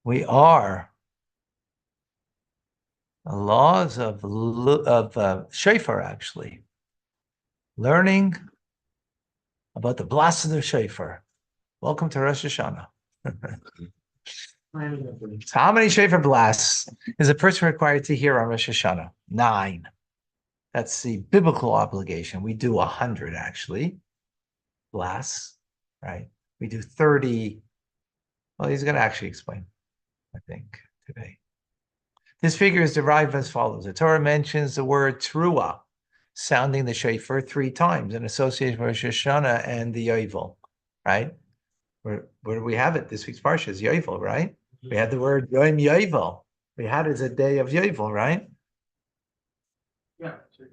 We are the laws of shofar, actually. Learning about the blast of the shofar. Welcome to Rosh Hashanah. So how many shofar blasts is a person required to hear on Rosh Hashanah? 9. That's the biblical obligation. We do 100 actually blasts, right? We do 30. Well, he's going to actually explain, I think, today. This figure is derived as follows. The Torah mentions the word teruah, sounding the shofar 3 times in association with Rosh Hashanah and the Yovel, right? Where do we have it? This week's parsha is Yovel, right? We had the word Yom Yovel. We had it as a day of Yovel, right? Yeah. Sure.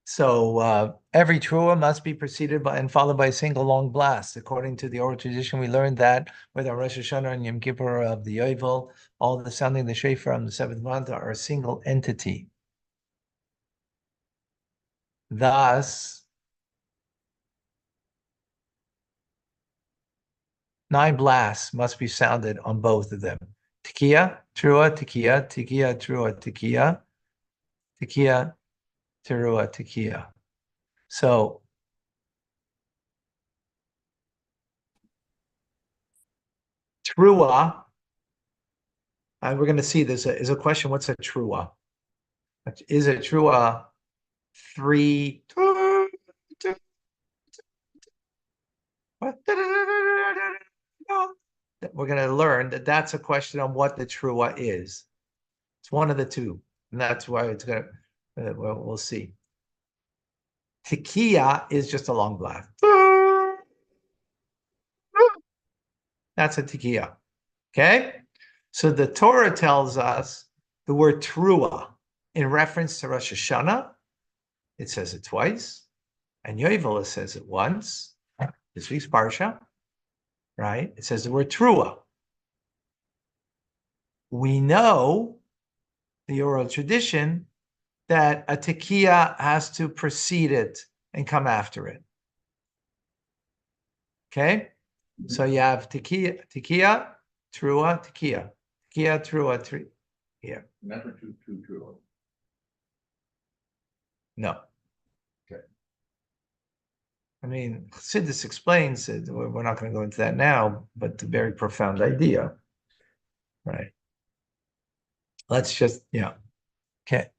So every trua must be preceded by and followed by a single long blast. According to the oral tradition, we learned that with our Rosh Hashanah and Yom Kippur of the Yovel, all the sounding the shofar on the 7th month are a single entity. Thus, 9 blasts must be sounded on both of them. Tekiah, trua, tekiah, tekiah, trua, tekiah, tekiah, terua, tekiah. So trua, and we're going to see this is a question. What's a trua? Is a trua 3? We're going to learn that that's a question on what the trua is. It's one of the two, and that's why it's going to. We'll see. Tekiah is just a long blast. That's a tekiah. Okay? So the Torah tells us the word trua in reference to Rosh Hashanah. It says it twice. And Yovel says it once. This week's parsha, right? It says the word trua. We know the oral tradition that a tekiah has to precede it and come after it. Okay? So you have tekiah, trua, tekiah, trua, tekiah. Never two true. No. Okay. I mean, Chassidus explains it. We're not going to go into that now, but the very profound idea, right? Let's just, okay.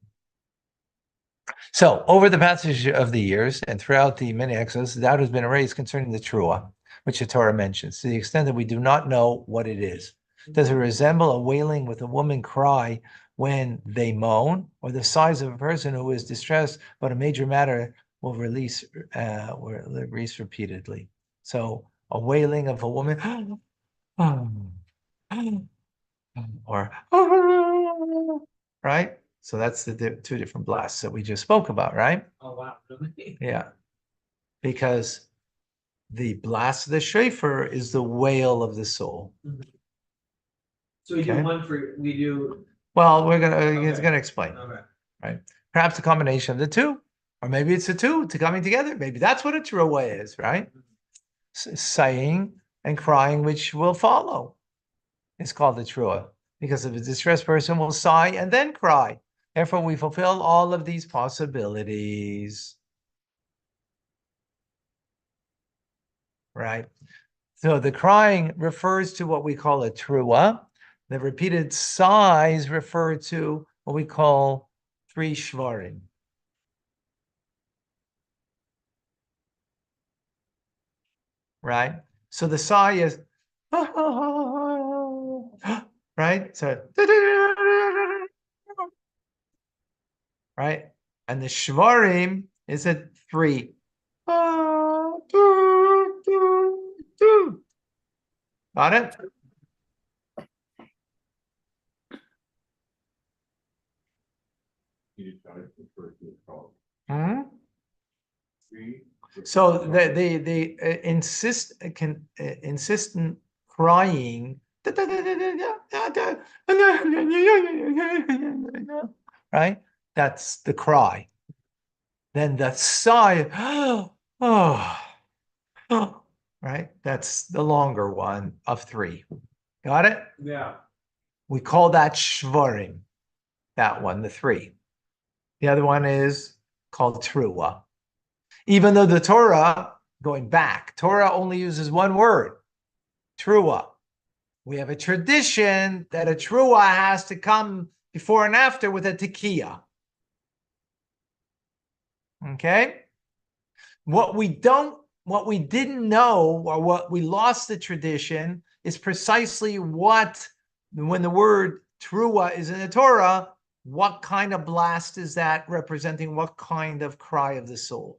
So over the passage of the years and throughout the many exodus, doubt has been raised concerning the trua, which the Torah mentions, to the extent that we do not know what it is. Does it resemble a wailing with a woman cry when they moan, or the sighs of a person who is distressed, but a major matter will release repeatedly? So a wailing of a woman, or right? So that's the 2 different blasts that we just spoke about, right? Oh wow, really? Yeah, because the blast of the shofar is the wail of the soul. Mm-hmm. So we do one for we do. Well, it's gonna explain. Okay. Right? Perhaps a combination of the 2, or maybe it's the 2 coming together. Maybe that's what a trua is, right? Sighing and crying, which will follow. It's called a trua because of a distressed person will sigh and then cry. Therefore, we fulfill all of these possibilities. Right? So the crying refers to what we call a trua. The repeated sighs refer to what we call 3 shvarim. Right? So the sigh is right? So right? And the shvarim is at 3. Got it? Hmm? So the insistent crying, right? That's the cry. Then the sigh, oh, right? That's the longer one of 3. Got it? Yeah. We call that shvarim. That one, the 3. The other one is called trua. Even though the Torah, going back, Torah only uses one word, trua. We have a tradition that a trua has to come before and after with a tekiah. Okay? What we didn't know, or what we lost the tradition, is precisely what, when the word trua is in the Torah, what kind of blast is that representing what kind of cry of the soul?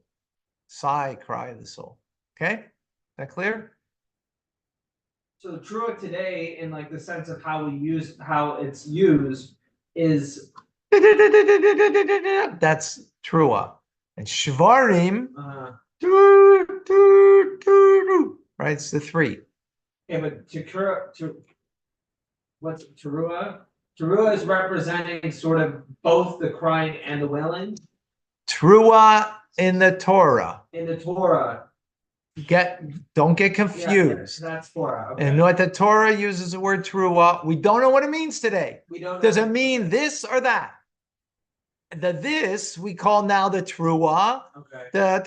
Sigh, cry of the soul. Okay? Is that clear? So Trua today, in like the sense of how it's used, is That's trua. And shvarim, right? It's the 3. yeah, but what's Terua? Terua is representing sort of both the crying and the wailing Trua in the Torah. in the Torah. Don't get Yeah, confused. that's Torah. Okay. And what the Torah uses the word trua, we don't know what it means today. We don't know. Does it mean this or that? The this we call now the trua. Okay. Yeah.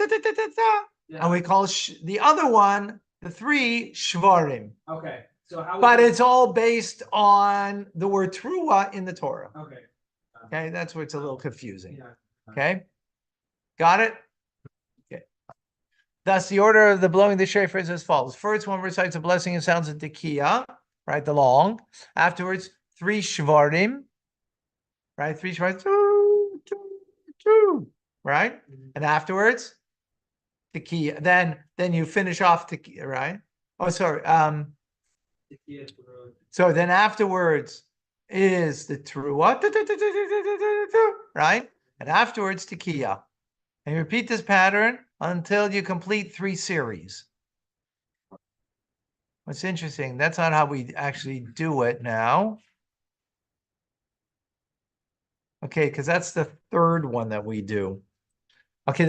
And we call the other one, the 3, shvarim. Okay. So how? But it's all based on the word trua in the Torah. Okay. Okay, that's where it's a little confusing. Yeah. Okay, got it? Okay. Thus, the order of the blowing the shofar is as follows. First, one recites a blessing and sounds a tekiah, right, the long. Afterwards, 3 shvarim, right, 3 shvarim, right? And afterwards, tekiah. Then you finish off tekiah, right? Oh, sorry. So then afterwards is the trua, right? And afterwards tekiah. And you repeat this pattern until you complete 3 series. What's interesting, that's not how we actually do it now. Okay, because that's the 3rd one that we do. Okay,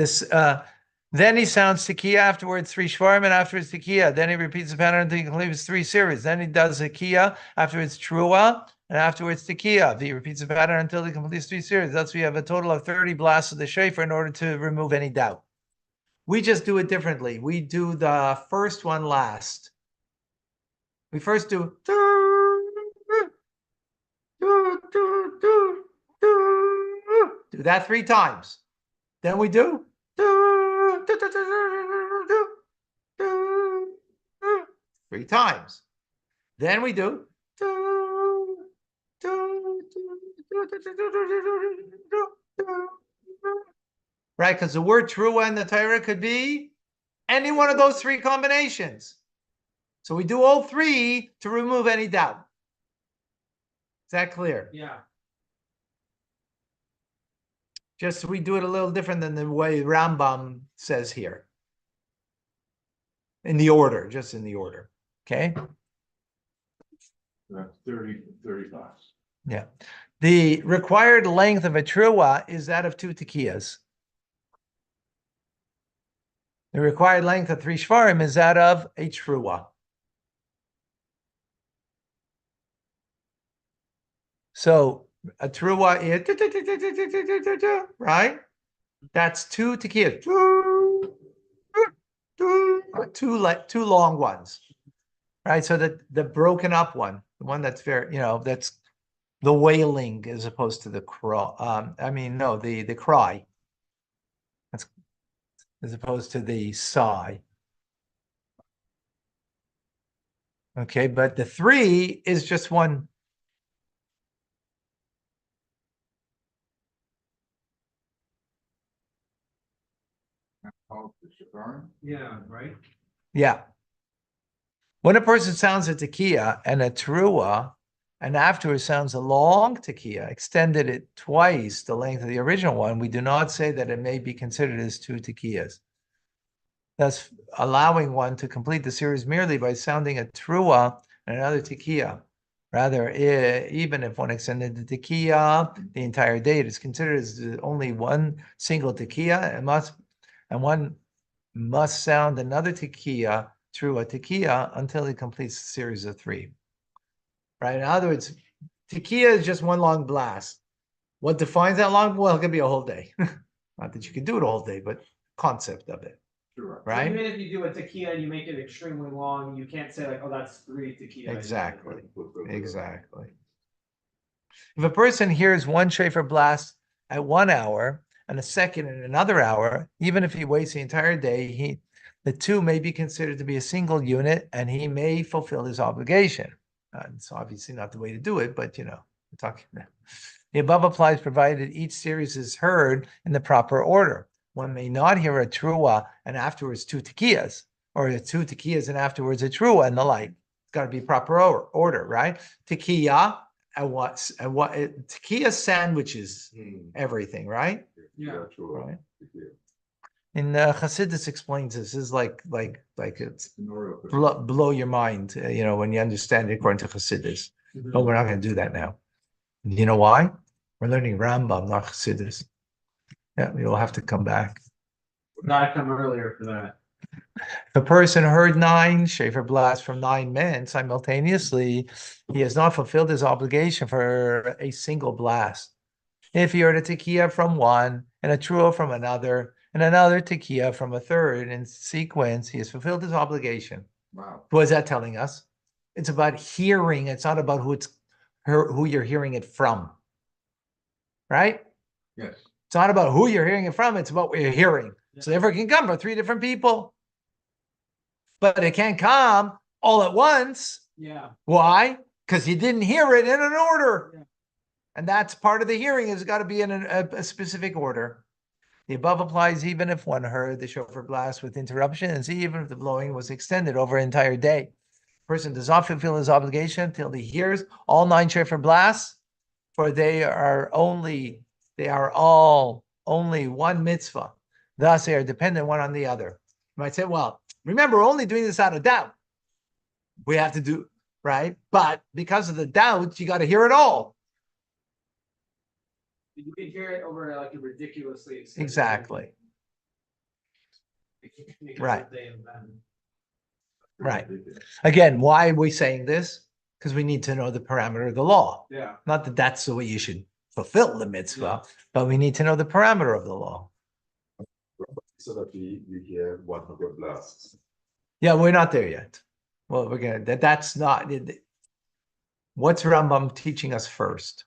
then he sounds tekiah, afterwards 3 shvarim, and afterwards tekiah. Then he repeats the pattern until he completes 3 series. Then he does tekiah, afterwards trua, and afterwards tekiah. He repeats the pattern until he completes 3 series. Thus, we have a total of 30 blasts of the shofar in order to remove any doubt. We just do it differently. We do the first one last. We first do that 3 times. Then we do 3 times. Then we do right, because the word trua in the Torah could be any one of those 3 combinations. So we do all 3 to remove any doubt. Is that clear? Yeah. Just we do it a little different than the way Rambam says here. In the order, just in the order. Okay? That's 30 bucks. Yeah. The required length of a trua is that of 2 tekiyas. The required length of 3 shvarim is that of a trua. So a trua is right? That's 2 tekiyas. Two long ones. Right? So the broken up one, the one that's very, that's the wailing as opposed to the cry. The cry. That's as opposed to the sigh. Okay, but the 3 is just one. Yeah, right. Yeah. When a person sounds a tekiah and a trua, and afterwards sounds a long tekiah, extended it twice the length of the original one, we do not say that it may be considered as 2 tekiyahs. Thus, allowing one to complete the series merely by sounding a trua and another tekiah Rather, even if one extended the tekiah the entire day, it is considered as only one single tekiah, and one must sound another tekiah through a tekiah until he completes a series of 3. Right? In other words, tekiah is just one long blast. What defines that long? Well, it could be a whole day. Not that you can do it a whole day, but concept of it, Sure. right? Even if you do a tequila and you make it extremely long, you can't say like, oh, that's 3 tequila. Exactly. Exactly. If a person hears one shofar blast at 1 hour and a second in another hour, even if he waits the entire day, the two may be considered to be a single unit, and he may fulfill his obligation. It's obviously not the way to do it, but we're talking. The above applies provided each series is heard in the proper order. One may not hear a trua and afterwards 2 tekiyas, or 2 tekiyas and afterwards a trua and the like. It's got to be proper order, right? Tekiya and what tekiya sandwiches everything, right? Yeah. Right. And Chassidus explains this is like it's blow your mind, when you understand it according to Chassidus. But we're not going to do that now. You know why? We're learning Rambam, not Chassidus. Yeah, we will have to come back. Gotta come earlier for that. If a person heard 9 shofar blasts from 9 men simultaneously, he has not fulfilled his obligation for a single blast. If he heard a tekiah from one and a trua from another, and another tekiah from a third in sequence, he has fulfilled his obligation. Wow. What is that telling us? It's about hearing. It's not about who you're hearing it from. Right? Yes. It's not about who you're hearing it from. It's about what you're hearing. Yeah. So therefore, it can come from 3 different people. But it can't come all at once. Yeah. Why? Because you didn't hear it in an order. Yeah. And that's part of the hearing. It's got to be in a specific order. The above applies even if one heard the shofar blast with interruptions, even if the blowing was extended over an entire day. Person does not fulfill his obligation until he hears all 9 shofar blasts, for they are all only one mitzvah. Thus, they are dependent one on the other. You might say, well, remember, we're only doing this out of doubt. We have to do, right? But because of the doubt, you got to hear it all. You can hear it over like a ridiculously extended Exactly. Right. Right. Again, why are we saying this? Because we need to know the parameter of the law. Yeah. Not that that's the way you should fulfill the mitzvah, but we need to know the parameter of the law. So that we hear 100 blasts. Yeah, we're not there yet. Well, that's not, what's Rambam teaching us first?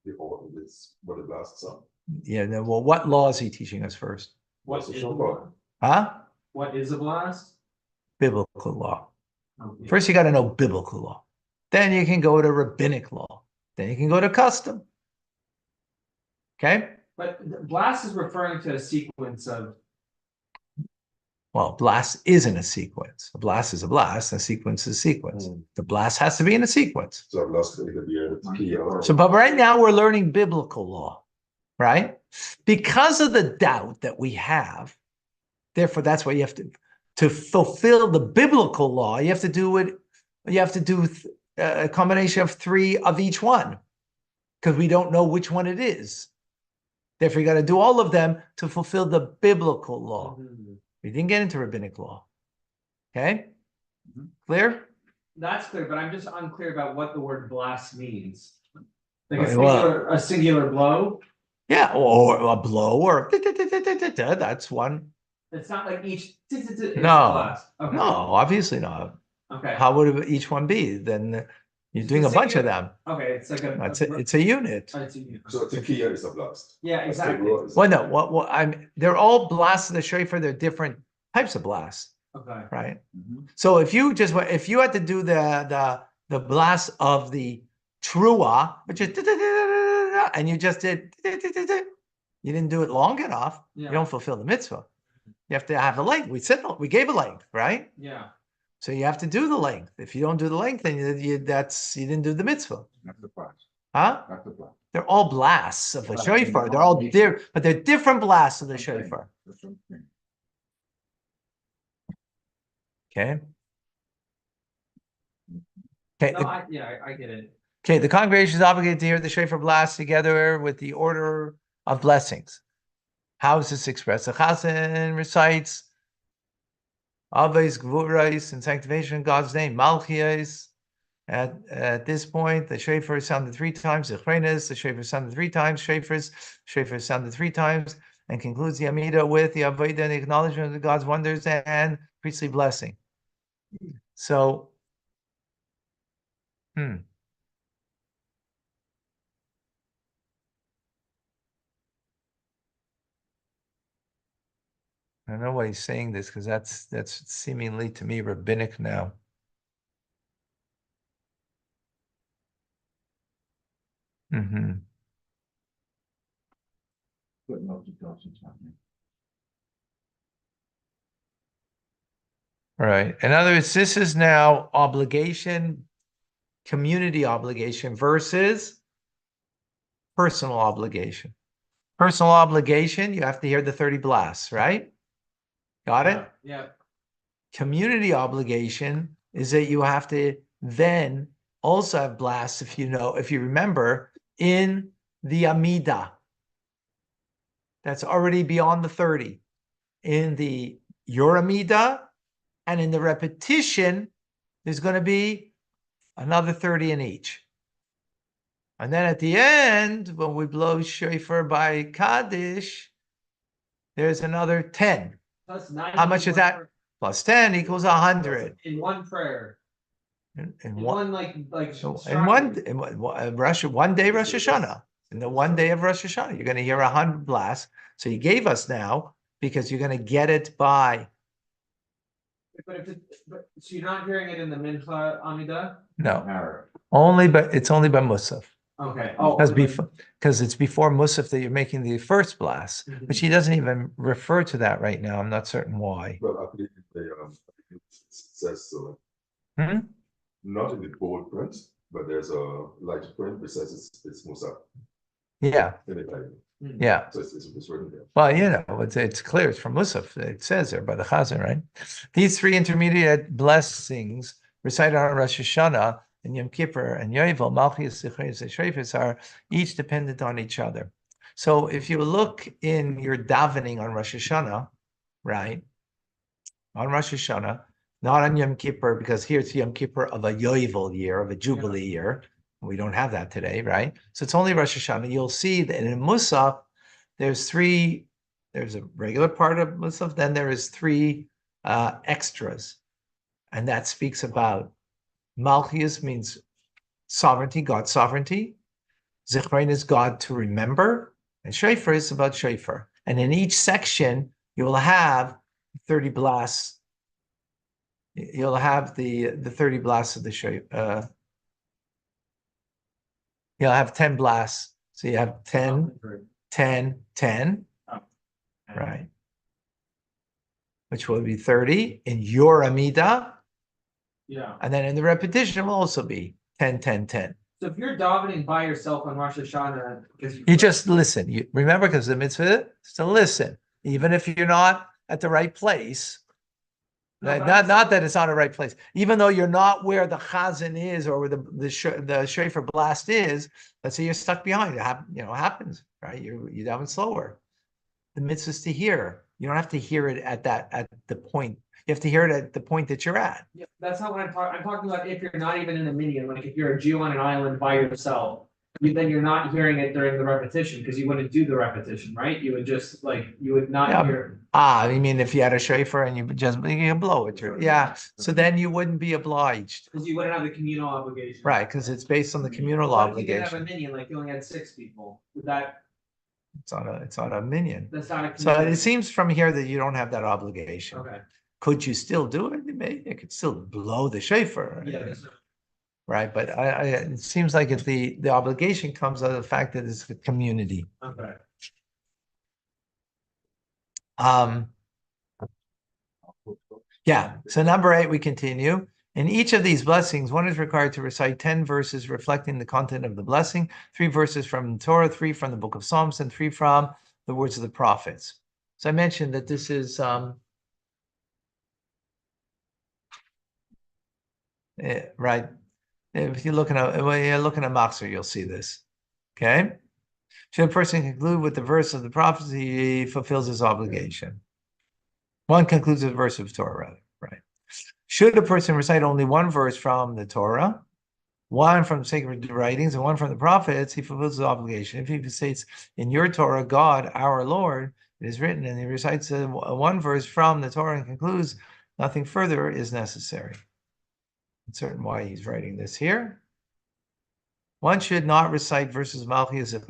The order is what the blasts are. Yeah, well, what law is he teaching us first? What What's the is shofar? Huh? What is a blast? Biblical law. Okay. First, you got to know biblical law. Then you can go to rabbinic law. Then you can go to custom. Okay? But the blast is referring to a sequence of. Well, blast isn't a sequence. A blast is a blast. A sequence is a sequence. Mm. The blast has to be in a sequence. So I've lost a little bit of tekiah. So, but right now we're learning biblical law, right? Because of the doubt that we have, therefore, that's why you have to fulfill the biblical law. You have to do it. You have to do a combination of 3 of each one, because we don't know which one it is. Therefore, you got to do all of them to fulfill the biblical law. We didn't get into rabbinic law. Okay? Clear? That's clear, but I'm just unclear about what the word blast means. Like Okay, a singular blow. Yeah, or a blow, or that's one. It's not like each. It's a No, blast. Okay. no, obviously not. Okay. How would each one be? Then you're doing a bunch of them. Okay, it's like a. It's a unit. It's a unit. So tekiah is a blast. Yeah, A exactly. tekiah is a Well, no, they're all blasts of the shofar. They're different types of blasts, Okay. right? Mhm. So if you had to do the blast of the trua, which is and you just did, you didn't do it long enough. Yeah. You don't fulfill the mitzvah. You have to have a length. We gave a length, right? Yeah. So you have to do the length. If you don't do the length, then you didn't do the mitzvah, That's the blast. huh? That's the blast. They're all blasts of the Right. shofar. They're all but they're different blasts of the Okay. shofar. That's what I'm saying. Okay. Okay, No, I get it. okay, the congregation is obligated to hear the shofar blast together with the order of blessings. How is this expressed? The chazan recites Avos, Gvurais, and sanctification in God's name, Malchias. At this point, the shofar is sounded 3 times, Zichrenes, the shofar is sounded 3 times, shofar is sounded 3 times, and concludes the Amida with the Avodah and the acknowledgement of God's wonders and priestly blessing. So, I don't know why he's saying this because that's seemingly to me rabbinic now. Mm-hmm. Right. In other words, this is now obligation, community obligation versus personal obligation. Personal obligation, you have to hear the 30 blasts, right? Got it? Yeah. Community obligation is that you have to then also have blasts, if you remember, in the Amida. That's already beyond the 30. In the your Amida and in the repetition, there's going to be another 30 in each. And then at the end, when we blow shofar by Kaddish, there's another 10. Plus 9. How much is that? Plus 10 equals 100. In one prayer. In one one day Rosh Hashanah. In the one day of Rosh Hashanah, you're going to hear 100 blasts. So he gave us now because you're going to get it by. But so you're not hearing it in the Mincha Amida? No, it's only by Musaf. Okay. Because it's before Musaf that you're making the first blast, which he doesn't even refer to that right now. I'm not certain why. Well, I believe it says so. Not in the bold print, but there's a light print which says it's Musa. Yeah. Yeah. So it's written there. Well, it's clear. It's from Musaf. It says there by the Chazan, right? These 3 intermediate blessings recited on Rosh Hashanah and Yom Kippur and Yovel, Malchus, Zichrenes, and Shreifis are each dependent on each other. So if you look in your davening on Rosh Hashanah, right? On Rosh Hashanah, not on Yom Kippur, because here it's Yom Kippur of a Yovel year, of a Jubilee year. We don't have that today, right? So it's only Rosh Hashanah. You'll see that in Musaf, there's a regular part of Musaf, then there is 3 extras. And that speaks about Malchus means sovereignty, God's sovereignty. Zichrein is God to remember. And Shofar is about Shofar. And in each section, you will have 30 blasts. You'll have the 30 blasts of the Shofar. You'll have 10 blasts. So you have 10, 10, 10. Right. Which will be 30 in your Amida. Yeah. And then in the repetition will also be 10, 10, 10. So if you're davening by yourself on Rosh Hashanah, you just listen. You remember, because the mitzvah is to listen, even if you're not at the right place. No, not that it's not a right place. Even though you're not where the chazan is or where the shofar blast is, let's say you're stuck behind. It happens, right? You daven slower. The mitzvah is to hear. You don't have to hear it at the point. You have to hear it at the point that you're at. Yeah, that's not what I'm talking. I'm talking about if you're not even in a minyan, like if you're a Jew on an island by yourself, then you're not hearing it during the repetition because you wouldn't do the repetition, right? You would just you would not hear. You mean if you had a shofar and you blow it through? Yeah. So then you wouldn't be obliged. Because you wouldn't have the communal obligation. Right, because it's based on the communal What obligation. if you didn't have a minyan, like you only had 6 people? Would that? It's not a minyan. That's not a. So it seems from here that you don't have that obligation. Okay. Could you still do it? You could still blow the shofar. Yeah. Right, but it seems like the obligation comes out of the fact that it's a community. Okay. Yeah. So number 8, we continue. In each of these blessings, one is required to recite 10 verses reflecting the content of the blessing, 3 verses from the Torah, 3 from the book of Psalms, and 3 from the words of the prophets. So I mentioned that this is right. If you're looking at Machzor, you'll see this. Okay. Should a person conclude with the verse of the prophecy, he fulfills his obligation. One concludes with the verse of Torah, rather, right? Should a person recite only one verse from the Torah, one from the sacred writings, and one from the prophets, he fulfills his obligation. If he states, in your Torah, God, our Lord, it is written, and he recites one verse from the Torah and concludes, nothing further is necessary. Uncertain why he's writing this here. One should not recite verses of Malchus and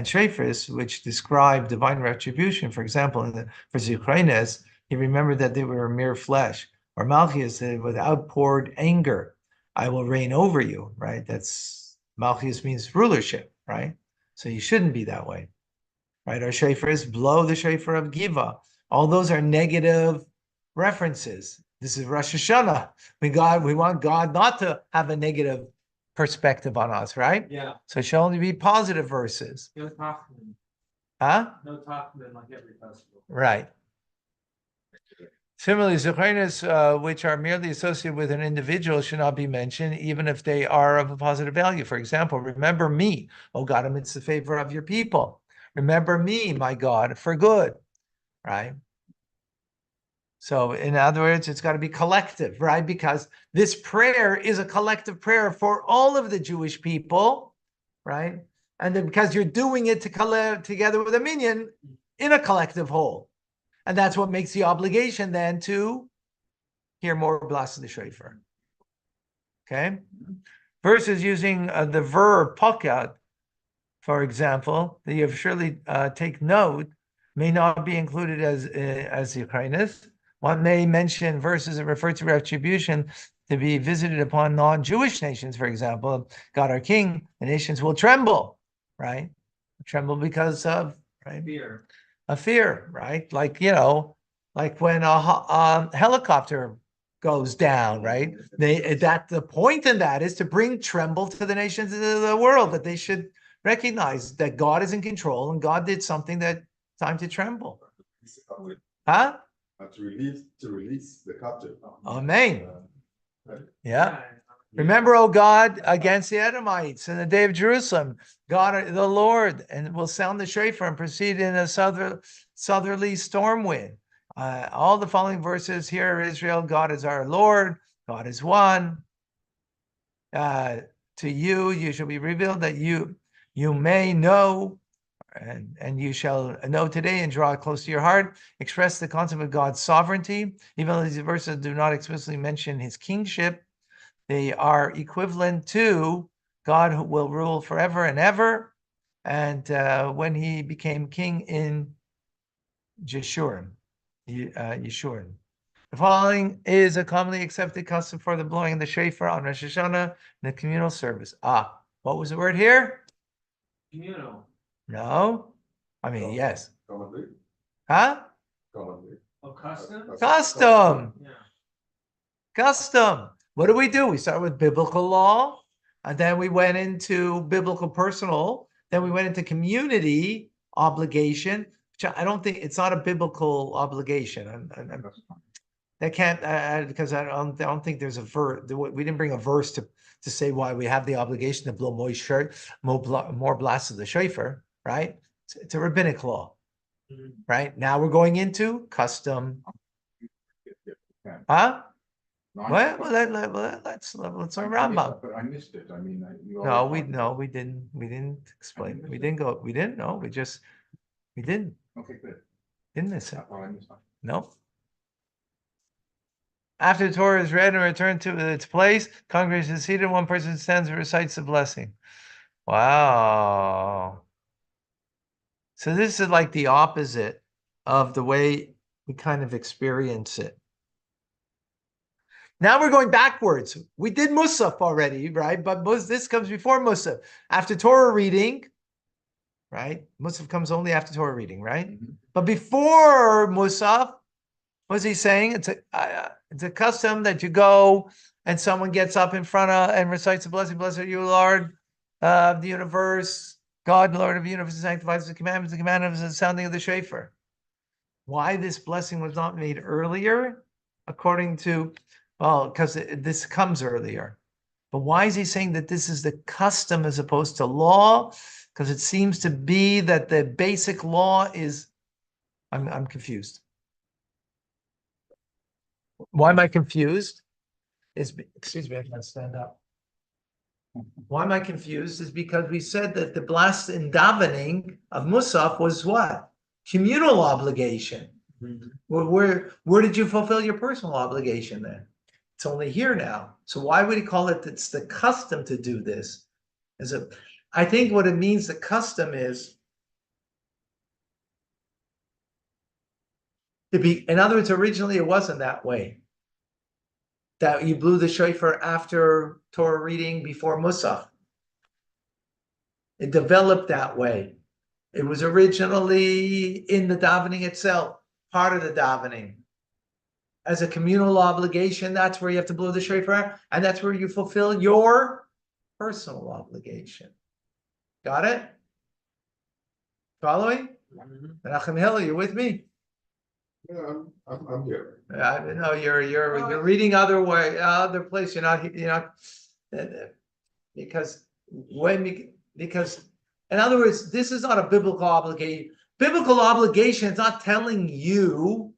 Shreifris, which describe divine retribution. For example, for Zichrones, he remembered that they were mere flesh. Or Malchus said, with outpoured anger, I will reign over you, right? That's Malchus means rulership, right? So you shouldn't be that way, right? Or Shreifris, blow the shofar of Giva. All those are negative references. This is Rosh Hashanah. We want God not to have a negative perspective on us, right? Yeah. So it should only be positive verses. No Tachman. Huh? No Tachman like every festival. Right. Similarly, Zichronos, which are merely associated with an individual, should not be mentioned, even if they are of a positive value. For example, remember me, O God, amidst the favor of your people. Remember me, my God, for good, right? So in other words, it's got to be collective, right? Because this prayer is a collective prayer for all of the Jewish people, right? And then because you're doing it together with a minyan in a collective whole. And that's what makes the obligation then to hear more blasts of the shofar. Okay? Versus using the verb pakad, for example, that you have surely take note, may not be included as Zichronos. One may mention verses that refer to retribution to be visited upon non-Jewish nations, for example. God our King, the nations will tremble, right? Tremble because of, right? Fear. A fear, right? Like, like when a helicopter goes down, right? The point in that is to bring tremble to the nations of the world, that they should recognize that God is in control and God did something that time to tremble. Huh? To release the captive. Amen. Right? Yeah. Remember, O God, against the Edomites in the day of Jerusalem, God, the Lord, and will sound the shofar and proceed in a southerly storm wind. All the following verses here, Israel, God is our Lord, God is one. To you shall be revealed that you may know, and you shall know today and draw it close to your heart, express the concept of God's sovereignty. Even though these verses do not explicitly mention his kingship, they are equivalent to God who will rule forever and ever. And when he became king in Yeshurun. The following is a commonly accepted custom for the blowing of the shofar on Rosh Hashanah in the communal service. What was the word here? Communal. No. I mean, yes. Commonly. Huh? Commonly. Oh, custom? Custom. Yeah. Custom. What do? We start with biblical law, and then we went into biblical personal, then we went into community obligation, which I don't think, it's not a biblical obligation. That can't, because I don't think there's a verse. We didn't bring a verse to say why we have the obligation to blow more blasts of the shofar, right? It's a rabbinic law, right? Now we're going into custom. Huh? Well, let's learn Rambam. But I missed it. I mean, We didn't explain. We didn't go. We didn't. No, we didn't. Okay, good. Didn't miss it. I thought I missed that. No. After the Torah is read and returned to its place, congregation is seated. One person stands and recites the blessing. Wow. So this is like the opposite of the way we kind of experience it. Now we're going backwards. We did Musaf already, right? But this comes before Musaf. After Torah reading, right? Musaf comes only after Torah reading, right? Mm-hmm. But before Musaf, what's he saying? It's a custom that you go and someone gets up in front of and recites a blessing. Blessed are you, Lord of the universe, God, Lord of the universe, sanctifies the commandments of the sounding of the shofar. Why this blessing was not made earlier? According to, well, because this comes earlier. But why is he saying that this is the custom as opposed to law? Because it seems to be that the basic law is, I'm confused. Why am I confused? Excuse me, I can't stand up. Why am I confused? Is because we said that the blast in davening of Musaf was what? Communal obligation. Where did you fulfill your personal obligation then? It's only here now. So why would he call it? It's the custom to do this. I think what it means, the custom is to be. In other words, originally it wasn't that way. That you blew the shofar after Torah reading before Musaf. It developed that way. It was originally in the davening itself, part of the davening. As a communal obligation, that's where you have to blow the shofar, and that's where you fulfill your personal obligation. Got it? Following? Menachem Hill, you with me? Yeah, I'm here. No, you're reading other place. You're not because in other words, this is not a biblical obligation. Biblical obligation is not telling you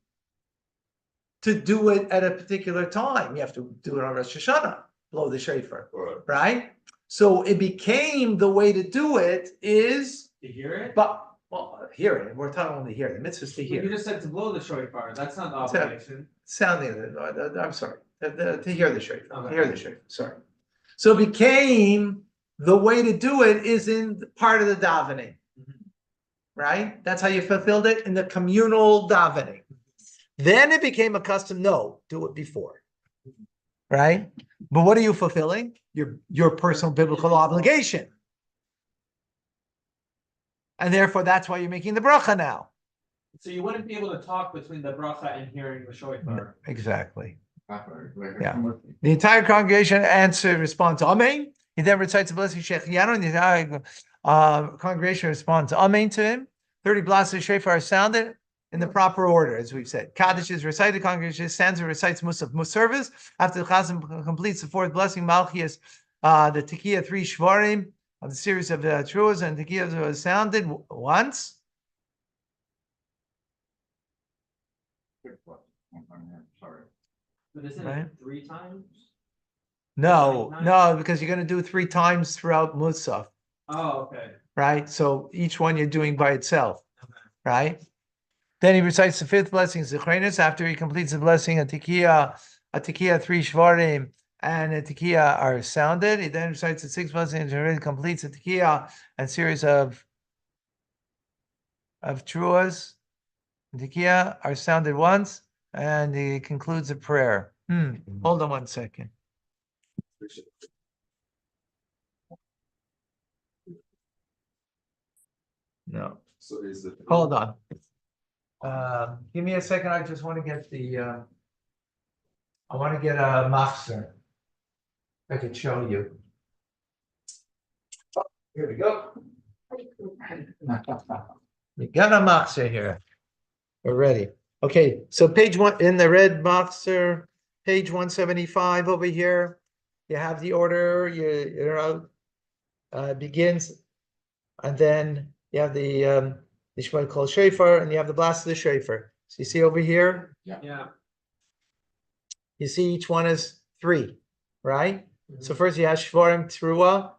to do it at a particular time. You have to do it on Rosh Hashanah, blow the shofar, right? So it became the way to do it is To hear it? Hear it. We're talking only hear. The mitzvah is to hear. You just said to blow the shofar. That's not the obligation. I'm sorry. To hear the shofar. Okay. To hear the shofar. Sorry. So it became the way to do it is in part of the davening. Right? That's how you fulfilled it in the communal davening. Then it became a custom. No, do it before. Right? But what are you fulfilling? Your personal biblical obligation. And therefore, that's why you're making the bracha now. So you wouldn't be able to talk between the bracha and hearing the shofar. Exactly. Yeah. The entire congregation responds, Amen. He then recites the blessing Shechianu, and the entire congregation responds, Amen to him. 30 blasts of shofar are sounded in the proper order, as we've said. Kaddish is recited, congregation stands and recites Musaf service. After the Chazan completes the fourth blessing, Malchias, the Tekiah 3 Shvarim of the series of Truas and Tekiyahs was sounded once. Sorry. But isn't Right. it 3 times? No, because you're going to do 3 times throughout Musaf. Oh, okay. Right? So each one you're doing by itself. Right? Then he recites the 5th blessing, Zechrenis. After he completes the blessing, a Tekiah 3 Shvarim, and a Tekiah are sounded. He then recites the 6th blessing and completes a Tekiah and series of Truas. Tekiah are sounded once, and he concludes the prayer. Hold on one second. No. So is it? Hold on. Give me a second. I just want to get I want to get a machzer. I could show you. Here we go. We got a machzer here. We're ready. Okay, so page 1 in the red machzer, page 175 over here. You have the order. Begins, and then you have the Shema called shofar, and you have the blast of the shofar. So you see over here. Yeah. You see each one is 3, right? So first you have Shvarim, Trua,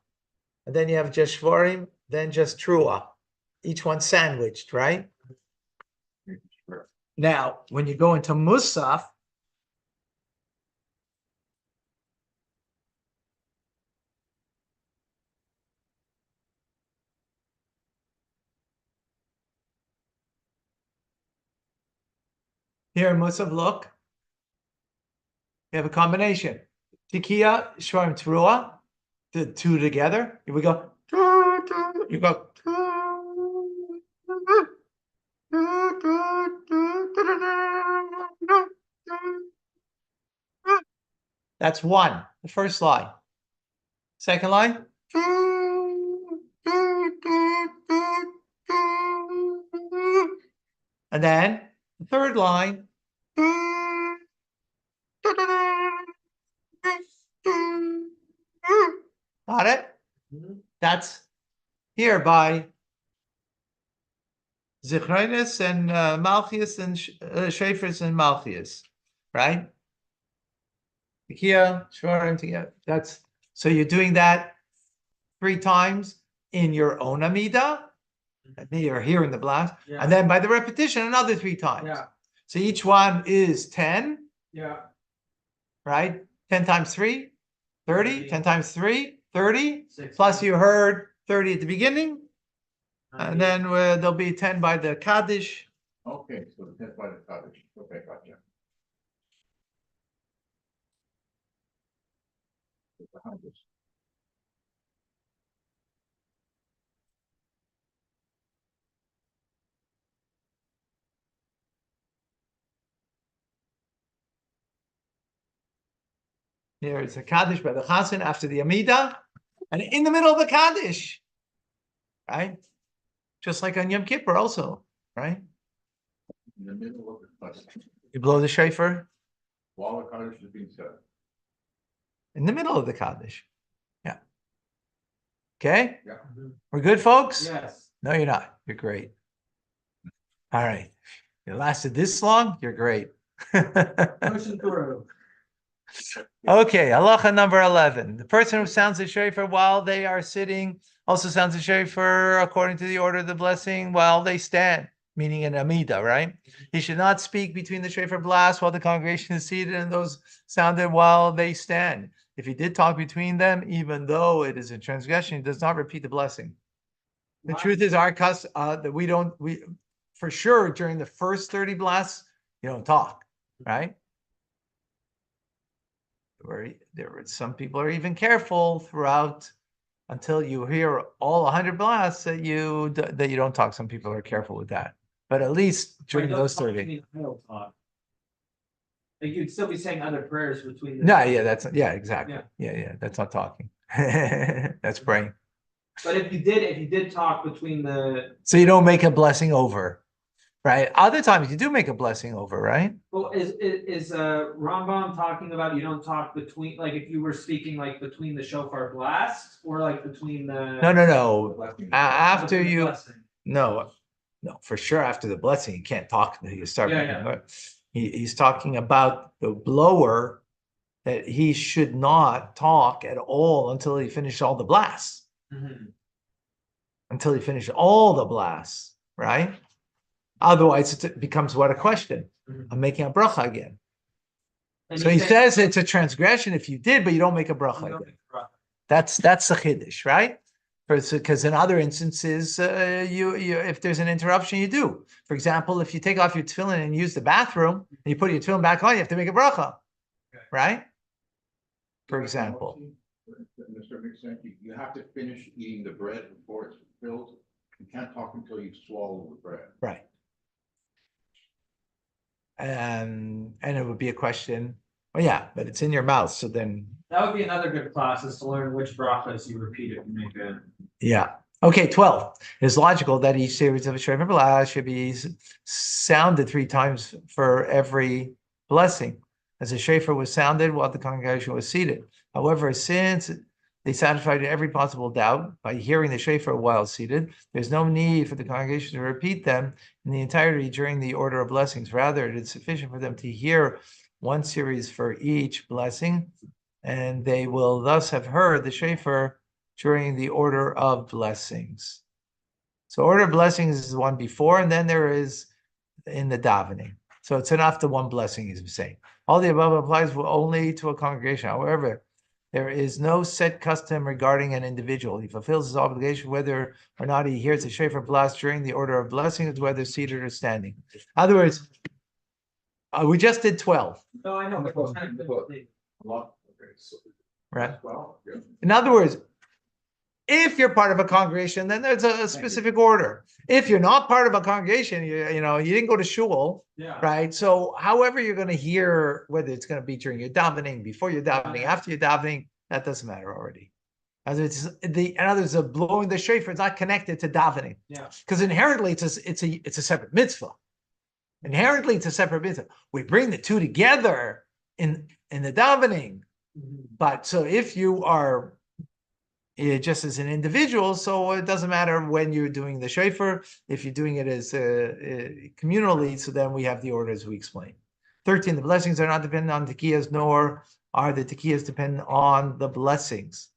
and then you have just Shvarim, then just Trua. Each one sandwiched, right? Now, when you go into Musaf, here in Musaf, look, you have a combination. Tekiah, Shvarim, Trua, the 2 together. Here we go. You go. That's 1, the first line. Second line. And then the third line. Got it? Mhm. That's here by Zichronis and Malchias and Shafers and Malchias, right? Here, Shvarim together. That's so you're doing that 3 times in your own Amida. And then you're here in the blast, Yeah. and then by the repetition, another 3 times. Yeah. So each one is 10, Yeah. right? 10 times 3, 30, 10 times 3, 30, 60. plus you heard 30 at the beginning, and 90. then there'll be 10 by the Kaddish. Okay, so the 10 by the Kaddish. Okay, gotcha. The 100. There is a Kaddish by the Chassan after the Amida, and in the middle of the Kaddish, right? Just like on Yom Kippur also, right? In the middle of the Kaddish. You blow the shofar While the Kaddish is being said. in the middle of the Kaddish. Yeah. Okay? Yeah. We're good, folks? Yes. No, you're not. You're great. All right. You lasted this long? You're great. Pushing through. Okay, halacha number 11. The person who sounds the shofar while they are sitting also sounds the shofar according to the order of the blessing while they stand, meaning an amida, right? He should not speak between the shofar blasts while the congregation is seated and those sounded while they stand. If he did talk between them, even though it is a transgression, he does not repeat the blessing. The Wow. truth is our custom that we for sure during the first 30 blasts, you don't talk, right? Some people are even careful throughout until you hear all 100 blasts that you don't talk. Some people are careful with that, but at least during Right, those don't talk 30. between idle talk. Like you'd still be saying other prayers between the. No, yeah, exactly. Yeah. Yeah, that's not talking. That's praying. But if you did talk between the, So you don't make a blessing over, right? Other times you do make a blessing over, right? well, is Rambam talking about you don't talk between, like if you were speaking like between the shofar blasts or like between the. No. After between the you, blessing? no, for sure. After the blessing, you can't talk until you start. Yeah, making yeah. but he's talking about the blower that he should not talk at all until he finished all the blasts. Mhm. Until he finished all the blasts, right? Otherwise, it becomes what a question. Mhm. I'm making a bracha again. And So he said- says it's a transgression if you did, but you don't make a bracha You don't again. make a bracha. That's the chiddush, right? Because in other instances, you if there's an interruption, you do. For example, if you take off your tefillin and use the bathroom, and you put your tefillin back on, you have to make a bracha, Okay. right? For example, Mr. Mixon, you have to finish eating the bread before it's filled. You can't talk until you've swallowed the bread. right? And it would be a question. Well, yeah, but it's in your mouth, so then That would be another good class is to learn which brachas you repeat if you make a. yeah. Okay, 12. It's logical that each series of a shofar blast should be sounded 3 times for every blessing, as the shofar was sounded while the congregation was seated. However, since they satisfied every possible doubt by hearing the shofar while seated, there's no need for the congregation to repeat them in the entirety during the order of blessings. Rather, it is sufficient for them to hear one series for each blessing, and they will thus have heard the shofar during the order of blessings. So order of blessings is the one before, and then there is in the davening. So it's enough to one blessing, he's saying. All the above applies only to a congregation. However, there is no set custom regarding an individual. He fulfills his obligation whether or not he hears the shofar blast during the order of blessings, whether seated or standing. In other words, we just did 12, No, I know, but Well, it's kind of well, good. A lot. Okay, so. right? Well, yeah. In other words, if you're part of a congregation, then there's a specific order. If you're not part of a congregation, you didn't go to shul, Yeah. right? So however you're going to hear, whether it's going to be during your davening, before your davening, after your davening, that doesn't matter already. As it's in other words, blowing the shofar is not connected to davening. Yeah. Because inherently it's a separate mitzvah. Inherently it's a separate mitzvah. We bring the two together in the davening. Mhm. But so if you are just as an individual, so it doesn't matter when you're doing the shofar, if you're doing it as communally, so then we have the order as we explained. 13, the blessings are not dependent on tekiyas, nor are the tekiyas dependent on the blessings.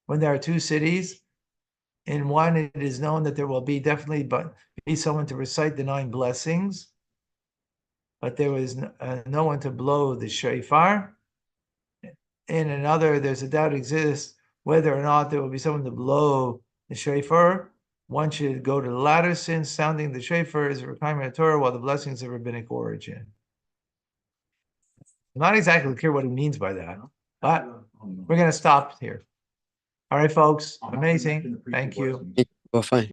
When there are two cities, in one it is known that there will be definitely be someone to recite the 9 blessings, but there was no one to blow the shofar. In another, there's a doubt exists whether or not there will be someone to blow the shofar. One should go to the latter, since sounding the shofar is a requirement of Torah, while the blessings of rabbinic origin. I'm not exactly clear what he means by that, but we're going to stop here. All right, folks. Amazing. Thank you. Well, fine.